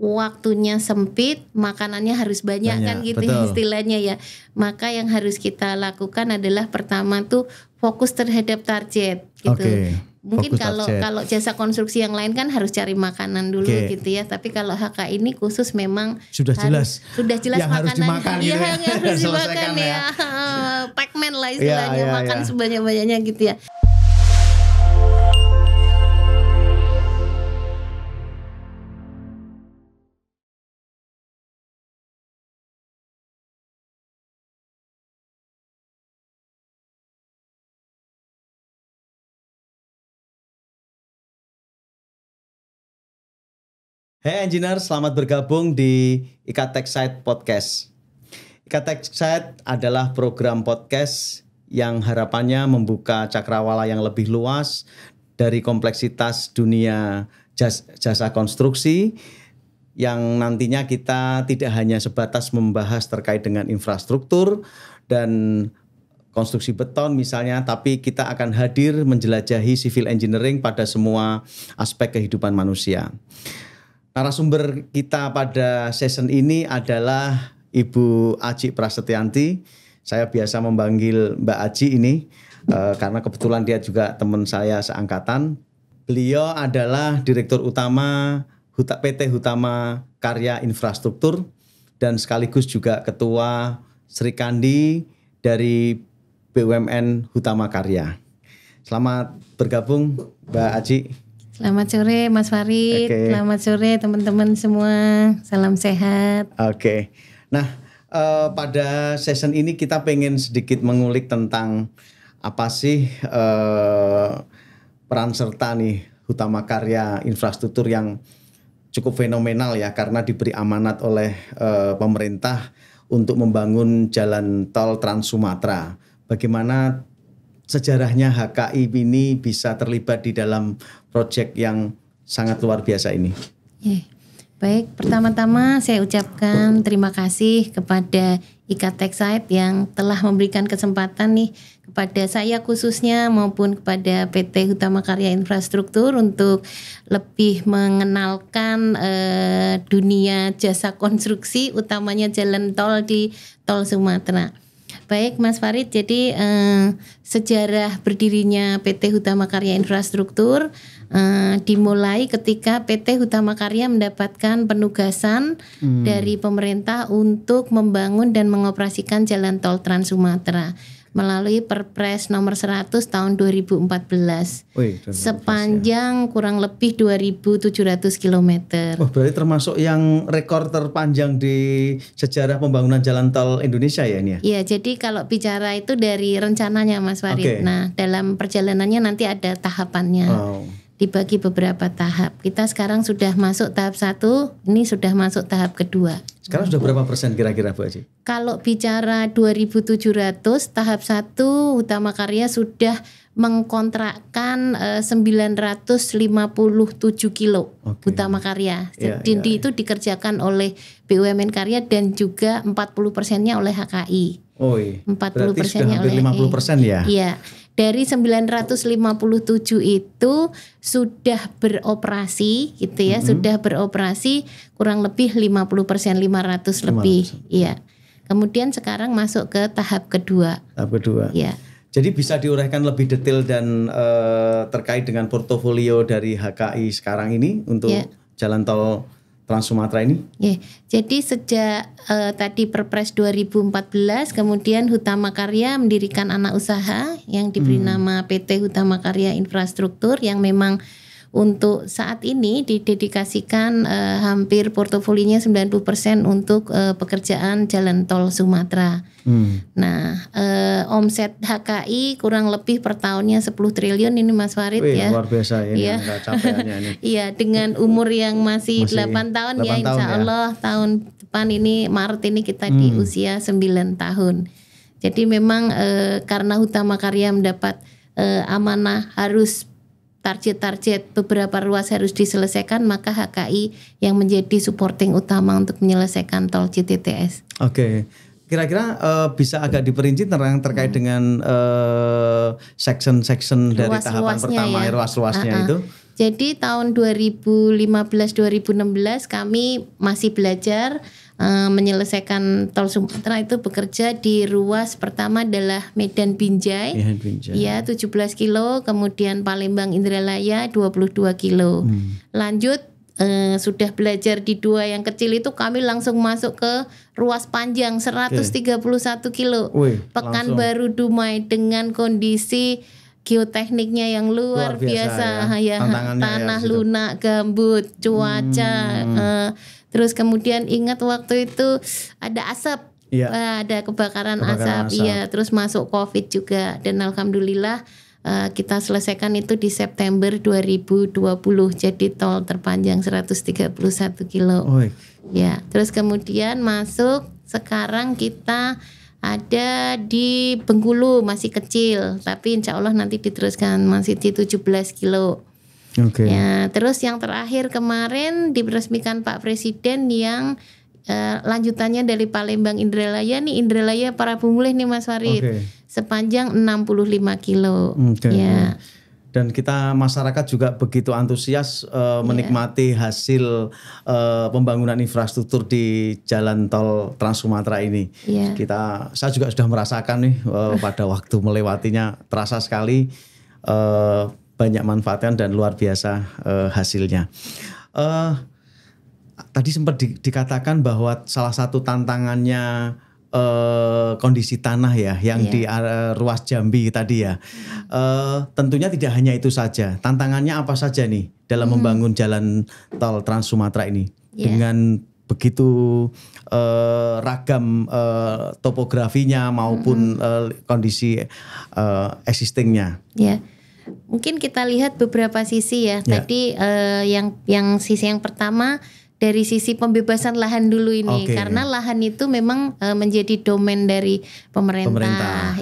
waktunya sempit, makanannya harus banyak kan gitu betul. istilahnya ya. Maka yang harus kita lakukan adalah pertama tuh fokus terhadap target gitu. Mungkin kalau jasa konstruksi yang lain kan harus cari makanan dulu gitu ya. Tapi kalau HKI ini khusus memang sudah jelas yang makanan harus dimakan ya, gitu ya. yang harus dimakan ya. Pac-Man lah istilahnya, makan sebanyak-banyaknya gitu ya. Hey engineer, selamat bergabung di Ikatek Site Podcast. Ikatek Site adalah program podcast yang harapannya membuka cakrawala yang lebih luas dari kompleksitas dunia jasa konstruksi yang nantinya kita tidak hanya sebatas membahas terkait dengan infrastruktur dan konstruksi beton misalnya, tapi kita akan hadir menjelajahi civil engineering pada semua aspek kehidupan manusia. Narasumber kita pada season ini adalah Ibu Aji Prasetyanti. Saya biasa memanggil Mbak Aji ini karena kebetulan dia juga teman saya seangkatan. Beliau adalah Direktur Utama PT Hutama Karya Infrastruktur dan sekaligus juga Ketua Srikandi dari BUMN Hutama Karya. Selamat bergabung Mbak Aji. Selamat sore Mas Farid, Selamat sore teman-teman semua, salam sehat. Nah pada season ini kita pengen sedikit mengulik tentang apa sih peran serta nih Hutama Karya Infrastruktur yang cukup fenomenal ya, karena diberi amanat oleh pemerintah untuk membangun jalan tol Trans Sumatera. Bagaimana sejarahnya HKI ini bisa terlibat di dalam proyek yang sangat luar biasa ini? Baik, pertama-tama saya ucapkan terima kasih kepada Ikatek Site yang telah memberikan kesempatan nih kepada saya khususnya maupun kepada PT Hutama Karya Infrastruktur untuk lebih mengenalkan dunia jasa konstruksi, utamanya jalan tol di Tol Sumatera. Baik Mas Farid, jadi sejarah berdirinya PT Hutama Karya Infrastruktur dimulai ketika PT Hutama Karya mendapatkan penugasan dari pemerintah untuk membangun dan mengoperasikan jalan tol Trans Sumatera melalui Perpres nomor 100 tahun 2014. Sepanjang kurang lebih 2.700 km. Oh, berarti termasuk yang rekor terpanjang di sejarah pembangunan jalan tol Indonesia ya ini ya? Iya, jadi kalau bicara itu dari rencananya Mas Farid. Nah, dalam perjalanannya nanti ada tahapannya. Dibagi beberapa tahap. Kita sekarang sudah masuk tahap 1, ini sudah masuk tahap kedua. Sekarang sudah berapa persen kira-kira Bu Aji? Kalau bicara 2.700, tahap 1 Hutama Karya sudah mengkontrakkan 957 kilo Hutama Karya. Jadi itu dikerjakan oleh BUMN Karya dan juga 40%-nya oleh HKI. 40%-nya oleh 50% ya? Iya. Dari 957 itu sudah beroperasi gitu ya, sudah beroperasi kurang lebih 50%, 500 lebih. Iya. Kemudian sekarang masuk ke tahap kedua. Tahap kedua. Iya. Jadi bisa diuraikan lebih detail dan terkait dengan portofolio dari HKI sekarang ini untuk jalan tol Trans Sumatera ini? Jadi sejak tadi Perpres 2014 kemudian Hutama Karya mendirikan anak usaha yang diberi nama PT Hutama Karya Infrastruktur yang memang untuk saat ini didedikasikan hampir portofolinya 90% untuk pekerjaan jalan tol Sumatera. Nah, omset HKI kurang lebih per tahunnya 10 triliun ini Mas Farid ya. Luar biasa ini capaiannya ini. Iya, dengan umur yang masih 8 tahun ya, insya Allah tahun depan ini Maret ini kita di usia 9 tahun. Jadi memang karena Hutama Karya mendapat amanah harus target-target beberapa ruas harus diselesaikan, maka HKI yang menjadi supporting utama untuk menyelesaikan tol JTTS. Kira-kira bisa agak diperinci terkait dengan section-section dari tahapan pertama ruas-ruasnya itu? Jadi tahun 2015-2016 kami masih belajar menyelesaikan tol Sumatera itu bekerja di ruas pertama adalah Medan Binjai. Ya 17 kilo, kemudian Palembang Indralaya 22 kilo. Lanjut sudah belajar di dua yang kecil itu kami langsung masuk ke ruas panjang 131 kilo. Pekanbaru Dumai dengan kondisi geotekniknya yang luar biasa ya. Tanah lunak, gambut, cuaca, terus kemudian ingat waktu itu ada asap, ada kebakaran asap, ya. Terus masuk COVID juga dan alhamdulillah kita selesaikan itu di September 2020. Jadi tol terpanjang 131 kilo. Ya, terus kemudian masuk sekarang kita ada di Bengkulu masih kecil, tapi insya Allah nanti diteruskan masih di 17 kilo. Ya, terus yang terakhir kemarin diresmikan Pak Presiden yang lanjutannya dari Palembang Indralaya nih, Indralaya para pemulih nih Mas Farid, sepanjang 65 kilo. Ya. Dan kita masyarakat juga begitu antusias menikmati hasil pembangunan infrastruktur di jalan tol Trans Sumatera ini. Saya juga sudah merasakan nih pada waktu melewatinya, terasa sekali banyak manfaatnya dan luar biasa hasilnya. Tadi sempat dikatakan bahwa salah satu tantangannya kondisi tanah ya yang di ruas Jambi tadi ya. Tentunya tidak hanya itu saja. Tantangannya apa saja nih dalam membangun jalan tol Trans Sumatera ini dengan begitu ragam topografinya maupun kondisi existingnya. Mungkin kita lihat beberapa sisi ya. Tadi yang sisi yang pertama dari sisi pembebasan lahan dulu ini, karena lahan itu memang menjadi domain dari pemerintah.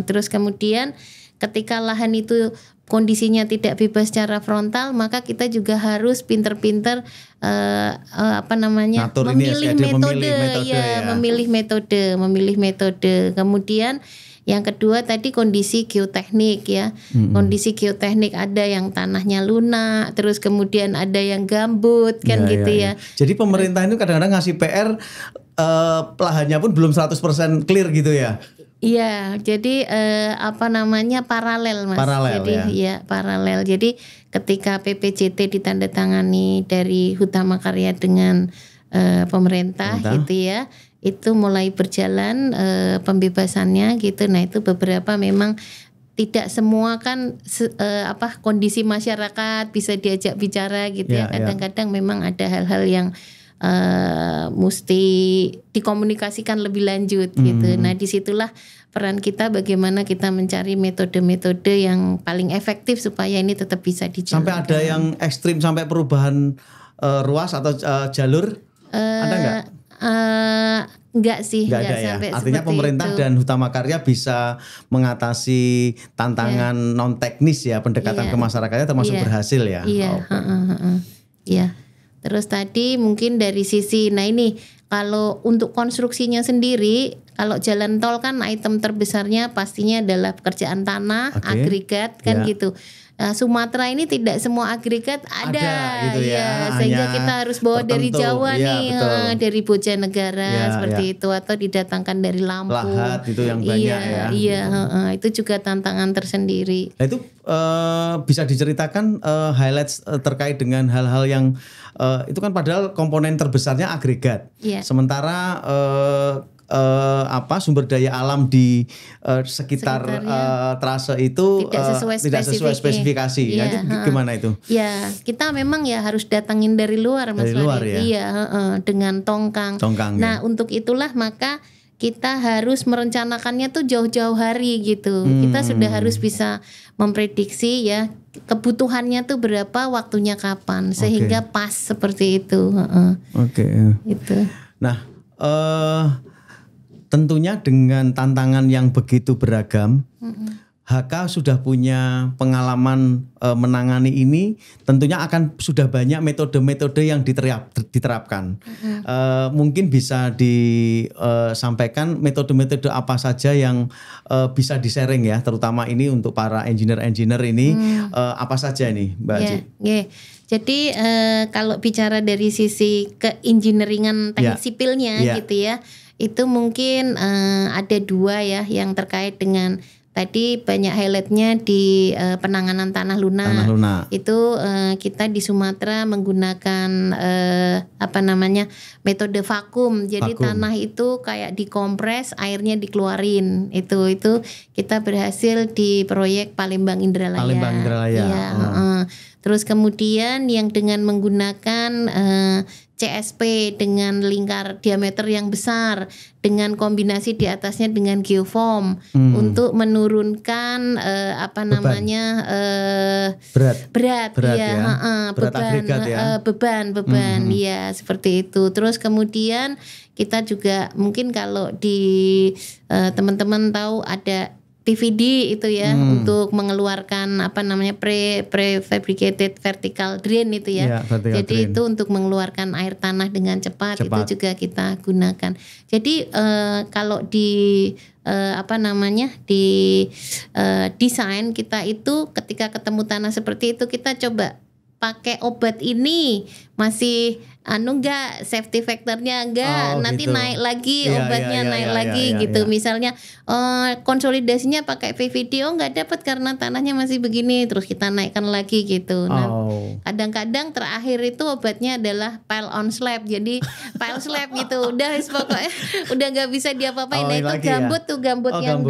Terus kemudian ketika lahan itu kondisinya tidak bebas secara frontal, maka kita juga harus pinter-pinter memilih metode. Kemudian yang kedua tadi kondisi geoteknik ya. Kondisi geoteknik ada yang tanahnya lunak, terus kemudian ada yang gambut kan ya. Jadi pemerintah itu kadang-kadang ngasih PR lahannya pun belum 100% clear gitu ya. Iya, jadi paralel Mas. Paralel. Jadi ketika PPJT ditandatangani dari Hutama Karya dengan pemerintah gitu ya, itu mulai berjalan pembebasannya gitu. Nah itu beberapa memang tidak semua kan kondisi masyarakat bisa diajak bicara gitu ya. Kadang-kadang memang ada hal-hal yang mesti dikomunikasikan lebih lanjut gitu. Nah disitulah peran kita bagaimana kita mencari metode-metode yang paling efektif supaya ini tetap bisa dijalankan. Sampai ada yang ekstrim sampai perubahan ruas atau jalur ada nggak? Enggak sih, enggak ada sampai ya. Artinya pemerintah itu. dan Hutama Karya bisa mengatasi tantangan non teknis ya, pendekatan ke masyarakatnya termasuk berhasil ya. Terus tadi mungkin dari sisi, nah ini kalau untuk konstruksinya sendiri, kalau jalan tol kan item terbesarnya pastinya adalah pekerjaan tanah, agregat kan gitu. Nah, Sumatera ini tidak semua agregat ada gitu ya. Sehingga kita harus bawa dari Jawa nih, dari Bojanegara seperti itu, atau didatangkan dari Lampung. Lahat itu yang banyak itu juga tantangan tersendiri. Nah, itu bisa diceritakan highlights terkait dengan hal-hal yang itu kan padahal komponen terbesarnya agregat. Sementara sumber daya alam di sekitar trase itu tidak sesuai spesifikasi. Nanti gimana itu? Ya, kita memang ya harus datangin dari luar Mas Farid. Dengan tongkang. Nah, untuk itulah maka kita harus merencanakannya tuh jauh-jauh hari gitu. Kita sudah harus bisa memprediksi ya kebutuhannya tuh berapa, waktunya kapan, sehingga pas seperti itu. Itu. Nah, tentunya dengan tantangan yang begitu beragam, HK sudah punya pengalaman menangani ini, tentunya akan sudah banyak metode-metode yang diterapkan. Mungkin bisa disampaikan metode-metode apa saja yang bisa di-sharing ya, terutama ini untuk para engineer-engineer ini apa saja ini, Mbak Aji? Jadi kalau bicara dari sisi keengineeringan teknik sipilnya gitu ya, itu mungkin ada 2 ya yang terkait dengan tadi banyak highlightnya di penanganan tanah lunak. Itu kita di Sumatera menggunakan metode vakum. Jadi tanah itu kayak dikompres, airnya dikeluarin. Itu kita berhasil di proyek Palembang Indralaya. Ya, terus kemudian yang dengan menggunakan CSP dengan lingkar diameter yang besar dengan kombinasi di atasnya dengan geofoam untuk menurunkan berat beban ya seperti itu. Terus kemudian kita juga mungkin kalau di teman-teman tahu ada PVD itu ya untuk mengeluarkan prefabricated vertical drain itu ya. Jadi itu untuk mengeluarkan air tanah dengan cepat. Itu juga kita gunakan. Jadi kalau di desain kita itu ketika ketemu tanah seperti itu kita coba pakai obat ini masih enggak, safety factornya enggak, nanti gitu. Naik lagi obatnya naik lagi gitu. Misalnya konsolidasinya pakai PVD enggak dapat karena tanahnya masih begini, terus kita naikkan lagi gitu. Nah, kadang-kadang terakhir itu obatnya adalah pile on slab. Jadi pile slab gitu. Udah pokoknya udah enggak bisa diapa-apain. Nah, itu gambut yang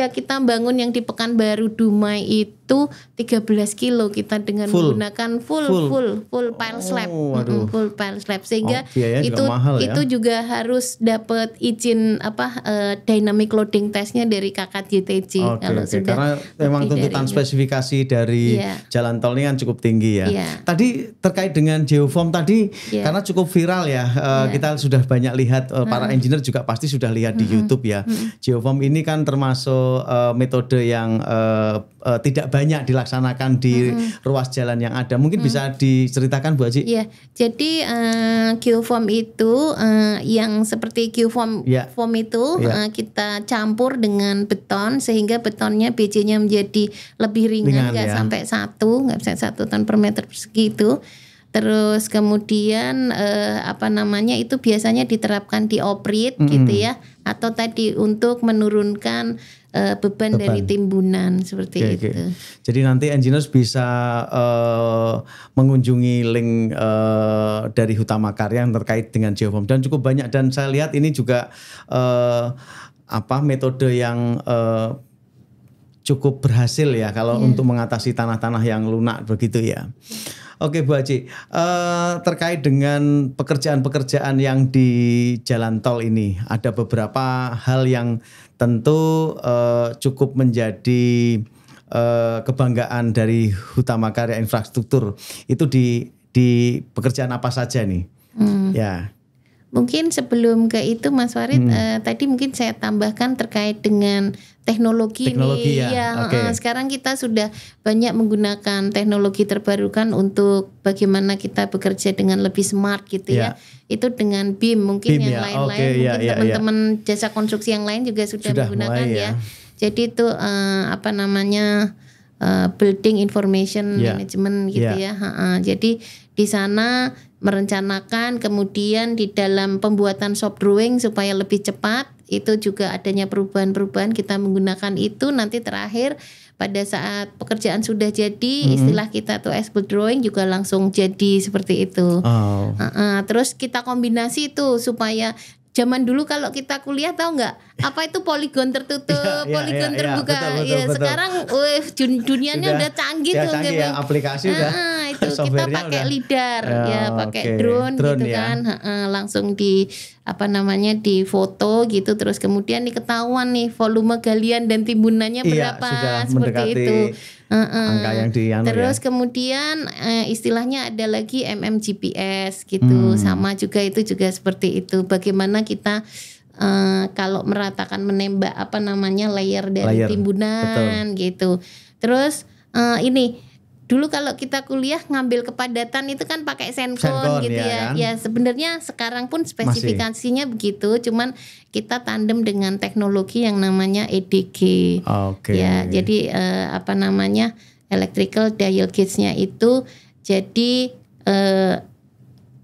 kita bangun yang di Pekanbaru Dumai itu 13 kilo kita dengan menggunakan full pile slab. Full pile slab sehingga itu juga harus dapat izin dynamic loading testnya dari KKJTJ kalau sudah. Karena memang tuntutan spesifikasi dari jalan tol ini kan cukup tinggi ya. Tadi terkait dengan geofoam tadi karena cukup viral ya. Kita sudah banyak lihat para engineer juga pasti sudah lihat di YouTube ya. Geofoam ini kan termasuk metode yang tidak banyak dilaksanakan di ruas jalan yang ada. Mungkin bisa diceritakan Bu Aji? Iya, jadi geofoam itu yang seperti geofoam itu kita campur dengan beton sehingga betonnya BJ-nya menjadi lebih ringan, nggak sampai 1 ton per meter persegi itu. Terus kemudian itu biasanya diterapkan di oprit gitu ya, atau tadi untuk menurunkan beban dari timbunan seperti itu. Jadi nanti engineers bisa mengunjungi link dari Hutama Karya yang terkait dengan geofoam dan cukup banyak, dan saya lihat ini juga metode yang cukup berhasil ya kalau untuk mengatasi tanah-tanah yang lunak begitu ya. Oke Bu Aji, terkait dengan pekerjaan-pekerjaan yang di jalan tol ini ada beberapa hal yang tentu cukup menjadi kebanggaan dari Hutama Karya Infrastruktur. Itu di pekerjaan apa saja nih? Ya. Mungkin sebelum ke itu Mas Farid, tadi mungkin saya tambahkan terkait dengan teknologi nih. Sekarang kita sudah banyak menggunakan teknologi terbarukan untuk bagaimana kita bekerja dengan lebih smart gitu ya. Itu dengan BIM mungkin yang lain-lain, mungkin teman-teman jasa konstruksi yang lain juga sudah menggunakan ya. Jadi itu building information management gitu ya. Jadi di sana merencanakan, kemudian di dalam pembuatan shop drawing supaya lebih cepat, itu juga adanya perubahan-perubahan, kita menggunakan itu. Nanti terakhir pada saat pekerjaan sudah jadi, istilah kita tuh as built drawing juga langsung jadi seperti itu. Terus kita kombinasi itu supaya zaman dulu kalau kita kuliah tahu nggak apa itu poligon tertutup, poligon terbuka. Betul. Sekarang dunianya udah canggih tuh. Aplikasi udah. Itu kita pakai lidar pakai drone gitu kan. Langsung di di foto gitu, terus kemudian diketahuan nih volume galian dan timbunannya berapa seperti itu. Angka yang terus kemudian istilahnya ada lagi MMGPS gitu, sama juga itu juga seperti itu. Bagaimana kita kalau meratakan menembak layer dari timbunan gitu. Terus ini dulu kalau kita kuliah ngambil kepadatan itu kan pakai Sencon gitu ya. Kan? Ya sebenarnya sekarang pun spesifikasinya begitu, cuman kita tandem dengan teknologi yang namanya EDG. Ya, jadi electrical dial gauge-nya itu jadi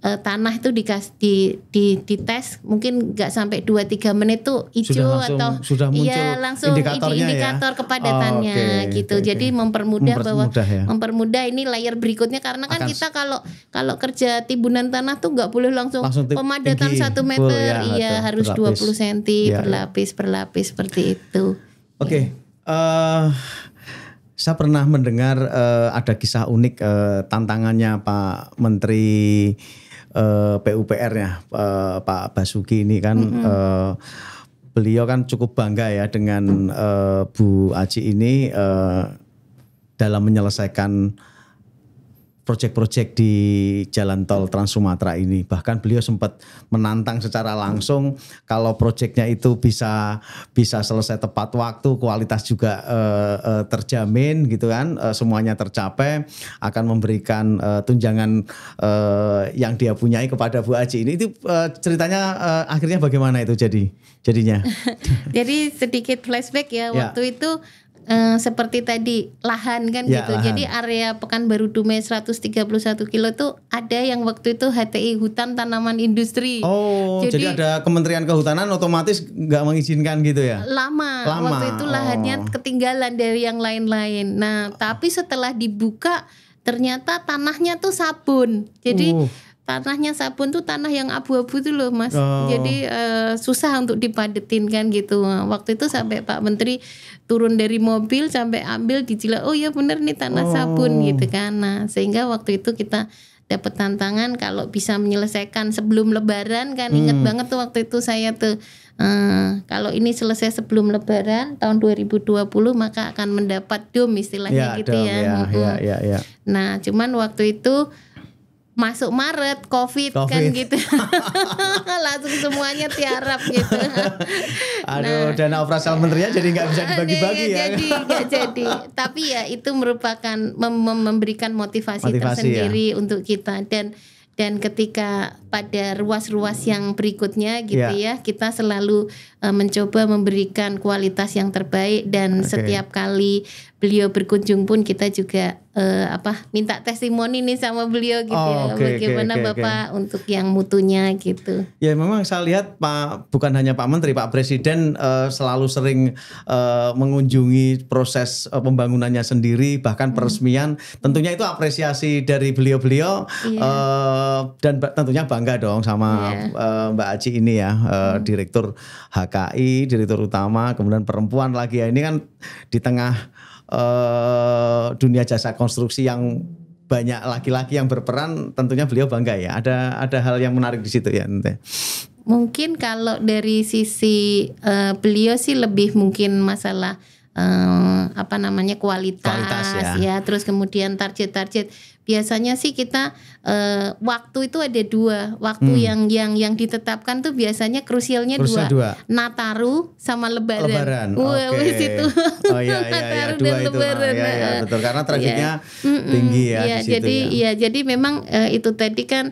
tanah itu dites mungkin nggak sampai 2-3 menit tuh hijau sudah muncul langsung indikator kepadatannya gitu. Jadi mempermudah ini layer berikutnya karena kan kita kalau kerja timbunan tanah tuh nggak boleh langsung pemadatan tinggi, 1 meter harus berlapis. 20 cm berlapis seperti itu. Saya pernah mendengar ada kisah unik tantangannya Pak Menteri PUPR-nya Pak Basuki ini kan beliau kan cukup bangga ya dengan Bu Aji ini dalam menyelesaikan proyek-proyek di Jalan Tol Trans Sumatera ini. Bahkan beliau sempat menantang secara langsung kalau proyeknya itu bisa selesai tepat waktu, kualitas juga terjamin gitu kan, semuanya tercapai, akan memberikan tunjangan yang dia punyai kepada Bu Aji ini. Itu ceritanya akhirnya bagaimana itu jadinya? Jadi sedikit flashback ya, waktu itu seperti tadi lahan kan gitu. Lahan. Jadi area Pekanbaru Dumai 131 kilo tuh ada yang waktu itu HTI hutan tanaman industri. Jadi ada Kementerian Kehutanan otomatis nggak mengizinkan gitu ya? Lama. Waktu itu lahannya ketinggalan dari yang lain-lain. Nah, tapi setelah dibuka ternyata tanahnya tuh sabun. Jadi tanahnya sabun tuh tanah yang abu-abu tuh loh Mas. Jadi susah untuk dipadetin kan gitu. Waktu itu sampai Pak Menteri turun dari mobil sampai ambil dijilat. Oh ya bener nih tanah sabun gitu kan. Nah sehingga waktu itu kita dapat tantangan kalau bisa menyelesaikan sebelum Lebaran kan. Ingat banget tuh waktu itu saya tuh kalau ini selesai sebelum Lebaran tahun 2020 maka akan mendapat dom istilahnya gitu ya. Nah cuman waktu itu masuk Maret COVID. Kan gitu. Langsung semuanya tiarap gitu. Dana operasional menterinya jadi nggak bisa dibagi-bagi ya. Jadi. Tapi ya itu merupakan memberikan motivasi tersendiri untuk kita dan ketika pada ruas-ruas yang berikutnya gitu ya kita selalu mencoba memberikan kualitas yang terbaik dan setiap kali beliau berkunjung pun kita juga minta testimoni nih sama beliau gitu bagaimana Bapak untuk yang mutunya gitu. Ya memang saya lihat bukan hanya Pak Menteri, Pak Presiden selalu sering mengunjungi proses pembangunannya sendiri bahkan peresmian. Tentunya itu apresiasi dari beliau-beliau dan tentunya bangga dong sama Mbak Aji ini ya, Direktur HKI, Direktur Utama, kemudian perempuan lagi ya. Ini kan di tengah dunia jasa konstruksi yang banyak laki-laki yang berperan, tentunya beliau bangga ya. Ada hal yang menarik di situ ya. Mungkin kalau dari sisi beliau sih lebih mungkin masalah kualitas ya. Terus kemudian target biasanya sih kita waktu itu ada 2 waktu yang ditetapkan tuh biasanya krusialnya 2 Nataru sama Lebaran. Situ Nataru dan Lebaran. Betul karena trafiknya tinggi ya di situ jadi memang itu tadi kan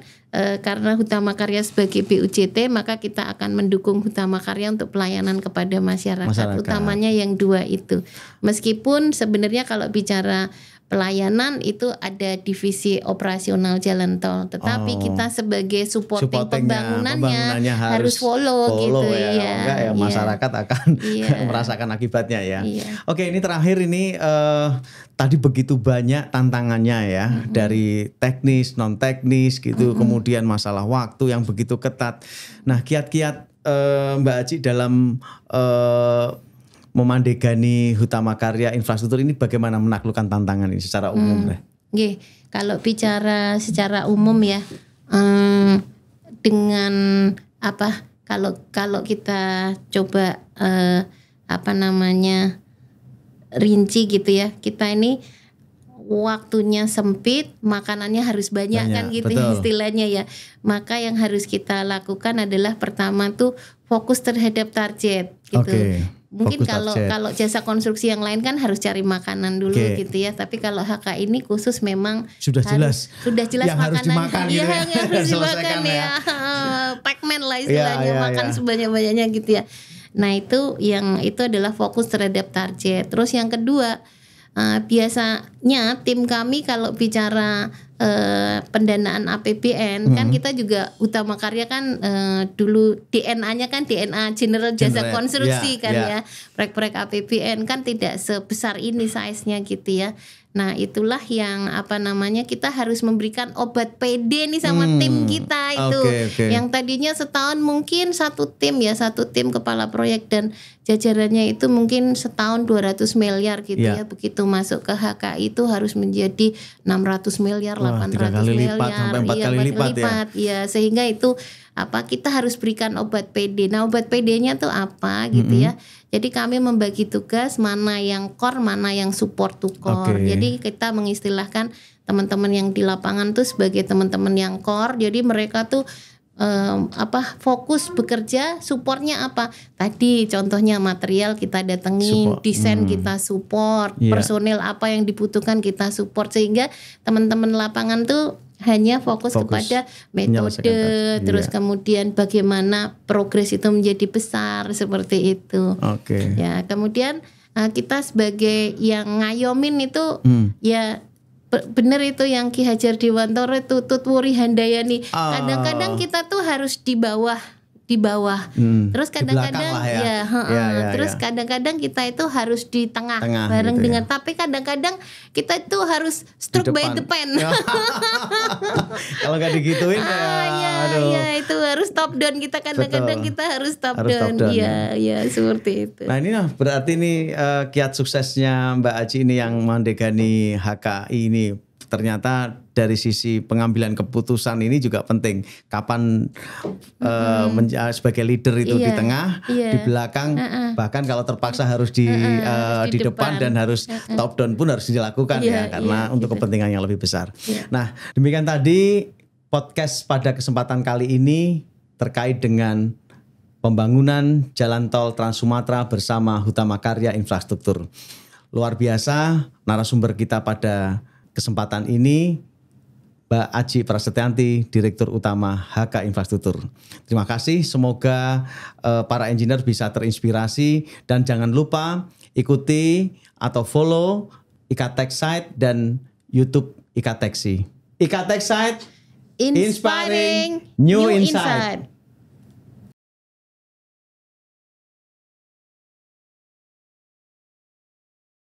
karena Hutama Karya sebagai BUJT maka kita akan mendukung Hutama Karya untuk pelayanan kepada masyarakat. Utamanya yang 2 itu. Meskipun sebenarnya kalau bicara pelayanan itu ada divisi operasional jalan tol, tetapi kita sebagai supporting pembangunannya harus follow gitu ya. Masyarakat akan merasakan akibatnya ya. Oke, ini terakhir ini tadi begitu banyak tantangannya ya, dari teknis, non teknis gitu, kemudian masalah waktu yang begitu ketat. Nah, kiat-kiat Mbak Aji dalam memandegani Hutama Karya infrastruktur ini bagaimana menaklukkan tantangan ini secara umum? Kalau bicara secara umum ya, dengan kalau kita coba rinci gitu ya, kita ini waktunya sempit, makanannya harus banyak kan gitu istilahnya ya. Maka yang harus kita lakukan adalah pertama tuh fokus terhadap target gitu. Oke. Mungkin Fokus kalau target. jasa konstruksi yang lain kan harus cari makanan dulu gitu ya. Tapi kalau HK ini khusus memang sudah jelas yang harus dimakan gitu ya. Yang harus dimakan ya. Pac-Man lah istilahnya, makan sebanyak-banyaknya gitu ya. Nah, itu adalah fokus terhadap target. Terus yang kedua, biasanya tim kami kalau bicara pendanaan APBN kan kita juga Utama Karya kan dulu DNA-nya kan DNA General Jasa Konstruksi ya. Proyek-proyek APBN kan tidak sebesar ini size-nya gitu ya. Nah, itulah yang kita harus memberikan obat PD nih sama tim kita itu. Yang tadinya setahun mungkin satu tim kepala proyek dan jajarannya itu mungkin setahun 200 miliar gitu ya. Begitu masuk ke HKI itu harus menjadi 600 miliar, 800 miliar, sampai 4 kali lipat ya. Sehingga itu kita harus berikan obat PD. Nah, obat PD-nya tuh apa gitu ya. Jadi kami membagi tugas mana yang core, mana yang support to core. Jadi kita mengistilahkan teman-teman yang di lapangan tuh sebagai teman-teman yang core. Jadi mereka tuh fokus bekerja, supportnya apa? Tadi contohnya material kita datengin, desain kita support, personil apa yang dibutuhkan kita support, sehingga teman-teman lapangan tuh hanya fokus kepada metode, terus kemudian bagaimana progres itu menjadi besar seperti itu. Ya, kemudian kita sebagai yang ngayomin itu ya benar itu yang Ki Hajar Dewantoro itu Tutwuri Handayani. Kadang-kadang kita tuh harus di bawah. Terus kadang-kadang terus kadang-kadang kita itu harus di tengah bareng gitu dengan tapi kadang-kadang kita itu harus struck by the pen. Kalau nggak digituin itu harus top down, kita kadang-kadang kita harus top down. Iya, seperti itu. Nah, ini berarti nih kiat suksesnya Mbak Aji ini yang mendegani HKI ini. Ternyata dari sisi pengambilan keputusan ini juga penting. Kapan sebagai leader itu di tengah, di belakang, bahkan kalau terpaksa harus di depan dan harus top down pun harus dilakukan karena untuk kepentingan yang lebih besar. Nah, demikian tadi podcast pada kesempatan kali ini terkait dengan pembangunan jalan tol Trans Sumatera bersama Utama Karya Infrastruktur. Luar biasa narasumber kita pada kesempatan ini Mbak Aji Prasetyanti, Direktur Utama HK Infrastruktur. Terima kasih, semoga para engineer bisa terinspirasi dan jangan lupa ikuti atau follow IKA Tech Site dan YouTube IKA Teksi. IKA Tech Site, inspiring new insight.